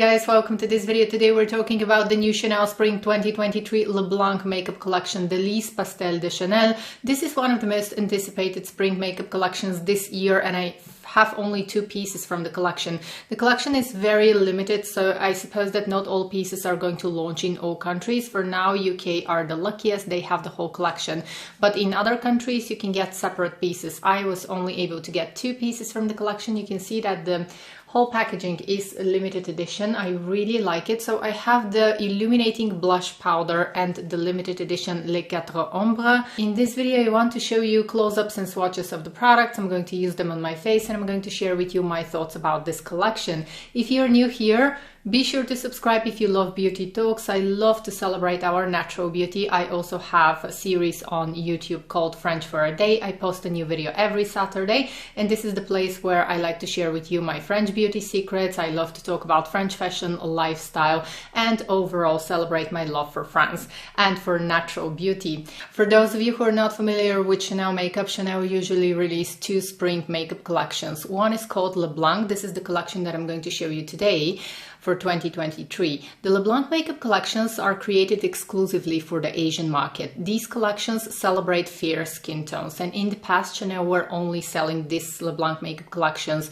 guys, welcome to this video. Today we're talking about the new Chanel Spring 2023 Le Blanc makeup collection, Délices Pastel de Chanel. This is one of the most anticipated spring makeup collections this year, and I have only two pieces from the collection. The collection is very limited, so I suppose that not all pieces are going to launch in all countries. For now, UK are the luckiest, they have the whole collection. But in other countries, you can get separate pieces. I was only able to get two pieces from the collection. You can see that the whole packaging is a limited edition. I really like it. So I have the illuminating blush powder and the limited edition Les Quatre Ombres. In this video, I want to show you close-ups and swatches of the products. I'm going to use them on my face and I'm going to share with you my thoughts about this collection. If you're new here, be sure to subscribe if you love beauty talks. I love to celebrate our natural beauty. I also have a series on YouTube called French for a Day. I post a new video every Saturday, and this is the place where I like to share with you my French beauty secrets. I love to talk about French fashion, lifestyle, and overall celebrate my love for France and for natural beauty. For those of you who are not familiar with Chanel makeup, Chanel usually release two spring makeup collections. One is called Le Blanc. This is the collection that I'm going to show you today for 2023. The Le Blanc makeup collections are created exclusively for the Asian market. These collections celebrate fair skin tones, and in the past Chanel were only selling these Le Blanc makeup collections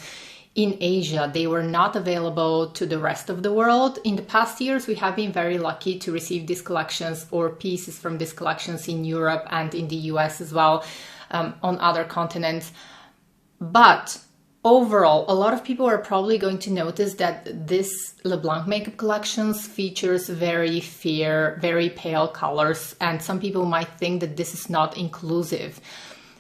in Asia. They were not available to the rest of the world. In the past years, we have been very lucky to receive these collections or pieces from these collections in Europe and in the US as well, on other continents. But overall, a lot of people are probably going to notice that this Le Blanc makeup collections features very fair, very pale colors, and some people might think that this is not inclusive.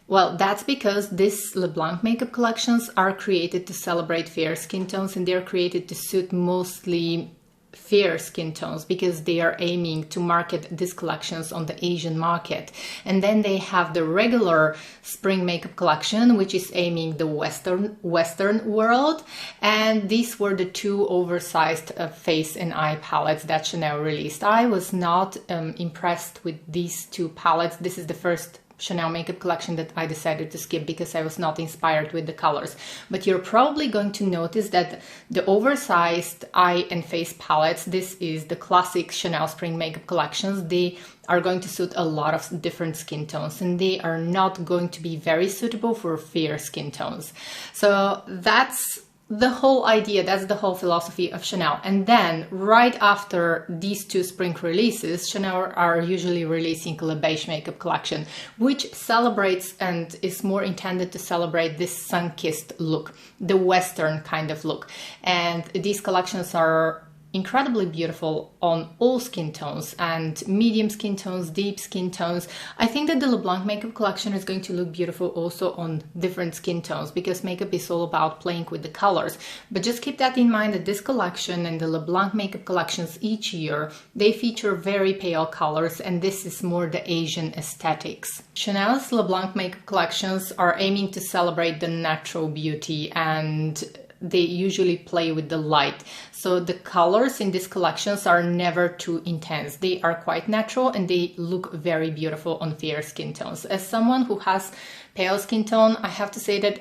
Well, that's because these Le Blanc makeup collections are created to celebrate fair skin tones, and they're created to suit mostly fair skin tones because they are aiming to market these collections on the Asian market. And then they have the regular spring makeup collection, which is aiming the Western world. And these were the two oversized face and eye palettes that Chanel released. I was not impressed with these two palettes. This is the first Chanel makeup collection that I decided to skip because I was not inspired with the colors. But you're probably going to notice that the oversized eye and face palettes, this is the classic Chanel spring makeup collections, they are going to suit a lot of different skin tones, and they are not going to be very suitable for fair skin tones. So that's the whole idea, that's the whole philosophy of Chanel. And then right after these two spring releases, Chanel are usually releasing Le Beige makeup collection, which celebrates and is more intended to celebrate this sun-kissed look, the Western kind of look. And these collections are incredibly beautiful on all skin tones, and medium skin tones, deep skin tones. I think that the Le Blanc makeup collection is going to look beautiful also on different skin tones because makeup is all about playing with the colors. But just keep that in mind that this collection and the Le Blanc makeup collections each year, they feature very pale colors, and this is more the Asian aesthetics. Chanel's Le Blanc makeup collections are aiming to celebrate the natural beauty, and they usually play with the light. So the colors in these collections are never too intense. They are quite natural and they look very beautiful on fair skin tones. As someone who has pale skin tone, I have to say that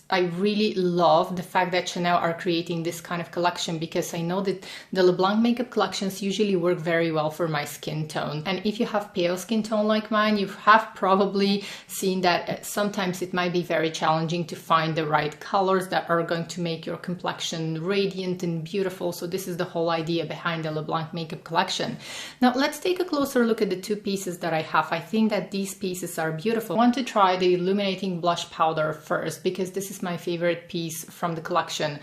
I really love the fact that Chanel are creating this kind of collection, because I know that the Le Blanc makeup collections usually work very well for my skin tone. And if you have pale skin tone like mine, you have probably seen that sometimes it might be very challenging to find the right colors that are going to make your complexion radiant and beautiful. So this is the whole idea behind the Le Blanc makeup collection. Now let's take a closer look at the two pieces that I have. I think that these pieces are beautiful. I want to try the illuminating blush powder first because this is my favorite piece from the collection.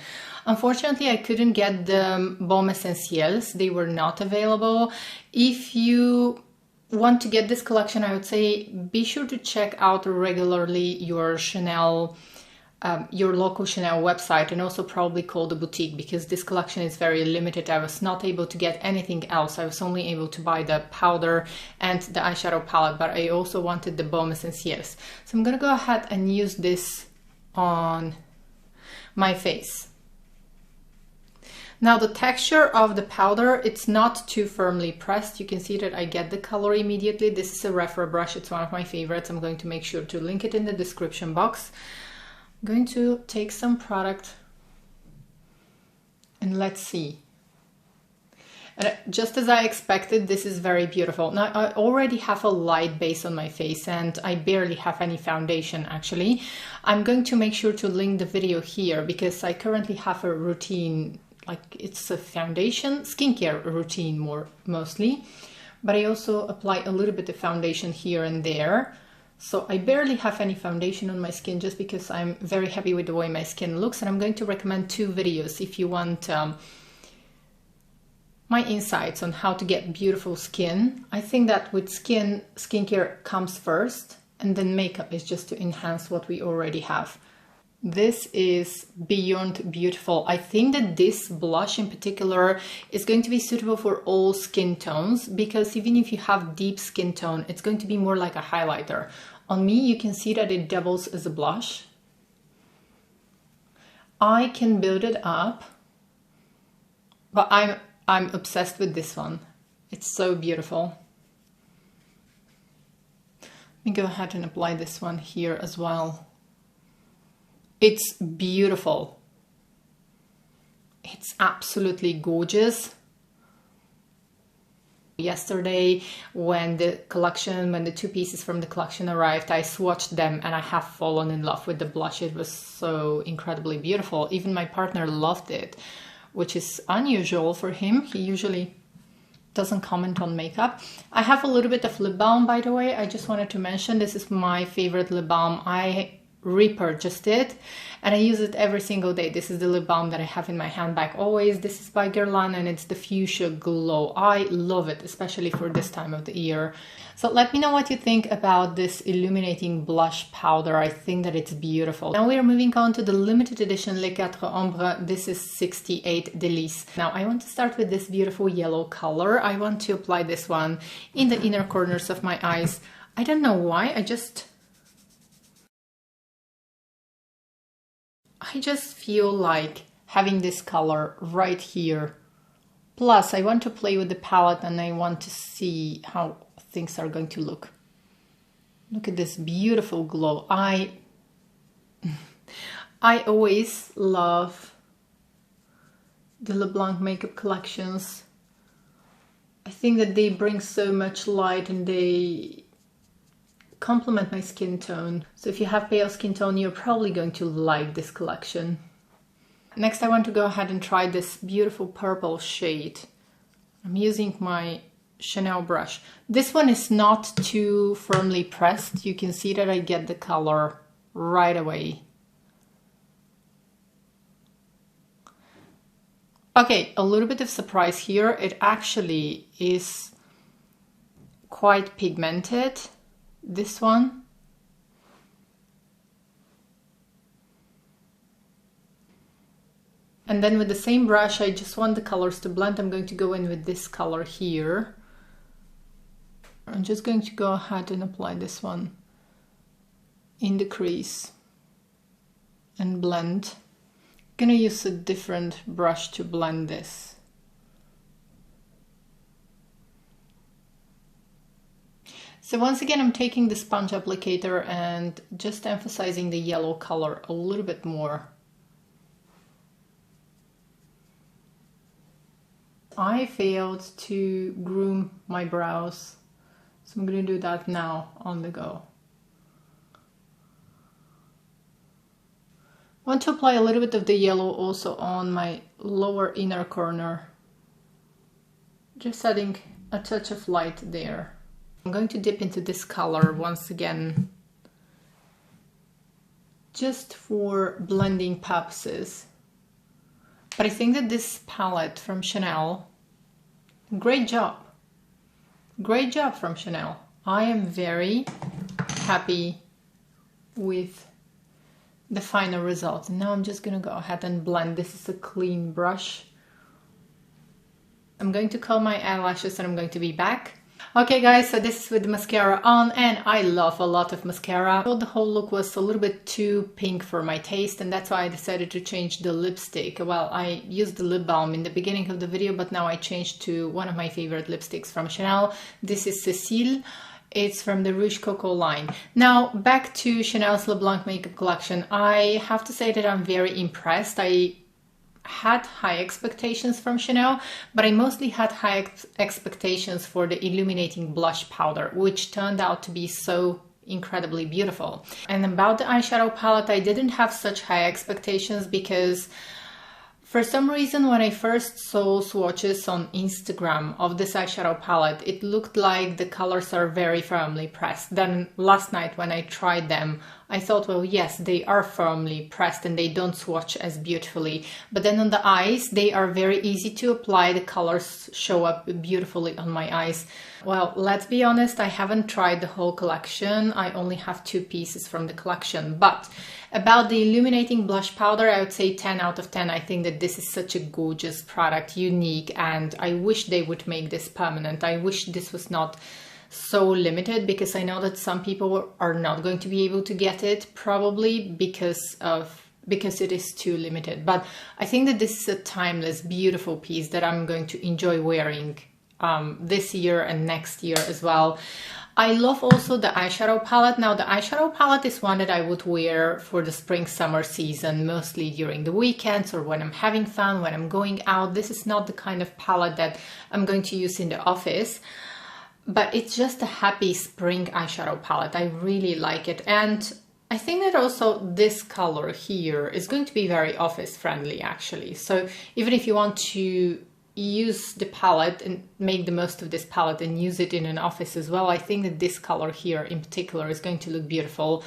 Unfortunately, I couldn't get the Baume Essentiels. They were not available. If you want to get this collection, I would say be sure to check out regularly your Chanel, your local Chanel website, and also probably call the boutique because this collection is very limited. I was not able to get anything else. I was only able to buy the powder and the eyeshadow palette, but I also wanted the Baume Essentiels. So I'm gonna go ahead and use this on my face. Now the texture of the powder, it's not too firmly pressed. You can see that I get the color immediately. This is a Refra brush. It's one of my favorites. I'm going to make sure to link it in the description box. I'm going to take some product and let's see. And just as I expected, this is very beautiful. Now, I already have a light base on my face and I barely have any foundation actually. I'm going to make sure to link the video here because I currently have a routine, like it's a foundation, skincare routine mostly. But I also apply a little bit of foundation here and there. So I barely have any foundation on my skin just because I'm very happy with the way my skin looks. And I'm going to recommend 2 videos if you want my insights on how to get beautiful skin. I think that with skincare comes first, and then makeup is just to enhance what we already have. This is beyond beautiful. I think that this blush in particular is going to be suitable for all skin tones, because even if you have deep skin tone, it's going to be more like a highlighter. On me, you can see that it doubles as a blush. I can build it up, but I'm obsessed with this one. It's so beautiful. Let me go ahead and apply this one here as well. It's beautiful. It's absolutely gorgeous. Yesterday, when the 2 pieces from the collection arrived, I swatched them and I have fallen in love with the blush. It was so incredibly beautiful. Even my partner loved it, which is unusual for him. He usually doesn't comment on makeup. I have a little bit of lip balm, by the way. I just wanted to mention this is my favorite lip balm. I repurchased it and I use it every single day. This is the lip balm that I have in my handbag always. This is by Guerlain and it's the Fuchsia Glow. I love it, especially for this time of the year. So let me know what you think about this illuminating blush powder. I think that it's beautiful. Now we are moving on to the limited edition Les 4 Ombres. This is 68 Délices. Now I want to start with this beautiful yellow color. I want to apply this one in the inner corners of my eyes. I don't know why, I just feel like having this color right here. Plus, I want to play with the palette and I want to see how things are going to look. Look at this beautiful glow. I always love the Le Blanc makeup collections. I think that they bring so much light and they complement my skin tone. So if you have pale skin tone, you're probably going to like this collection. Next, I want to go ahead and try this beautiful purple shade. I'm using my Chanel brush. This one is not too firmly pressed. You can see that I get the color right away. Okay, a little bit of surprise here. It actually is quite pigmented. This one. And then with the same brush, I just want the colors to blend. I'm going to go in with this color here. I'm just going to go ahead and apply this one in the crease and blend. I'm gonna use a different brush to blend this. So once again, I'm taking the sponge applicator and just emphasizing the yellow color a little bit more. I failed to groom my brows, so I'm going to do that now on the go. I want to apply a little bit of the yellow also on my lower inner corner, just adding a touch of light there. I'm going to dip into this color once again, just for blending purposes. But I think that this palette from Chanel, great job from Chanel. I am very happy with the final result. And now I'm just going to go ahead and blend. This is a clean brush. I'm going to curl my eyelashes and I'm going to be back. Okay guys, so this is with the mascara on, and I love a lot of mascara. I thought the whole look was a little bit too pink for my taste, and that's why I decided to change the lipstick. Well, I used the lip balm in the beginning of the video, but now I changed to one of my favorite lipsticks from Chanel. This is Cécile. It's from the Rouge Coco line. Now, back to Chanel's Le Blanc makeup collection. I have to say that I'm very impressed. I had high expectations from Chanel, but I mostly had high expectations for the illuminating blush powder, which turned out to be so incredibly beautiful. And about the eyeshadow palette, I didn't have such high expectations because for some reason, when I first saw swatches on Instagram of this eyeshadow palette, it looked like the colors are very firmly pressed. Then last night when I tried them, I thought, well, yes, they are firmly pressed and they don't swatch as beautifully. But then on the eyes, they are very easy to apply. The colors show up beautifully on my eyes. Well, let's be honest, I haven't tried the whole collection. I only have 2 pieces from the collection. But about the illuminating blush powder, I would say 10 out of 10. I think that this is such a gorgeous product, unique, and I wish they would make this permanent. I wish this was not so limited, because I know that some people are not going to be able to get it, probably because it is too limited. But I think that this is a timeless, beautiful piece that I'm going to enjoy wearing this year and next year as well. I love also the eyeshadow palette. Now, the eyeshadow palette is one that I would wear for the spring-summer season, mostly during the weekends or when I'm having fun, when I'm going out. This is not the kind of palette that I'm going to use in the office, but it's just a happy spring eyeshadow palette. I really like it. And I think that also this color here is going to be very office friendly, actually. So even if you want to use the palette and make the most of this palette and use it in an office as well, I think that this color here in particular is going to look beautiful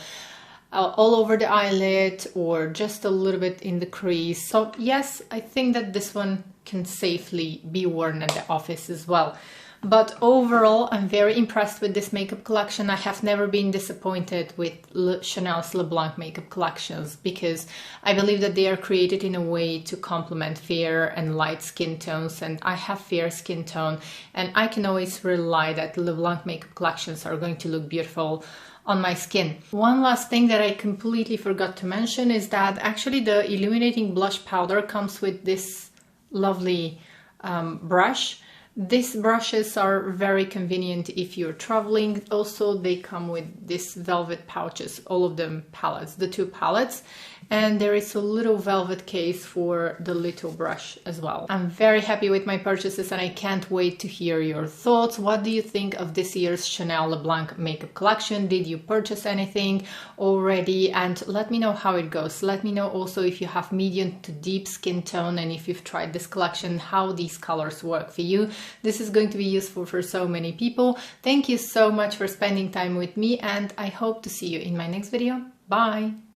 all over the eyelid or just a little bit in the crease. So yes, I think that this one can safely be worn at the office as well. But overall, I'm very impressed with this makeup collection. I have never been disappointed with Chanel's Le Blanc makeup collections, because I believe that they are created in a way to complement fair and light skin tones, and I have fair skin tone, and I can always rely that Le Blanc makeup collections are going to look beautiful on my skin. One last thing that I completely forgot to mention is that actually the illuminating blush powder comes with this lovely brush. These brushes are very convenient if you're traveling. Also, they come with these velvet pouches, all of them palettes, the 2 palettes. And there is a little velvet case for the little brush as well. I'm very happy with my purchases and I can't wait to hear your thoughts. What do you think of this year's Chanel Le Blanc makeup collection? Did you purchase anything already? And let me know how it goes. Let me know also if you have medium to deep skin tone and if you've tried this collection, how these colors work for you. This is going to be useful for so many people. Thank you so much for spending time with me, and I hope to see you in my next video. Bye!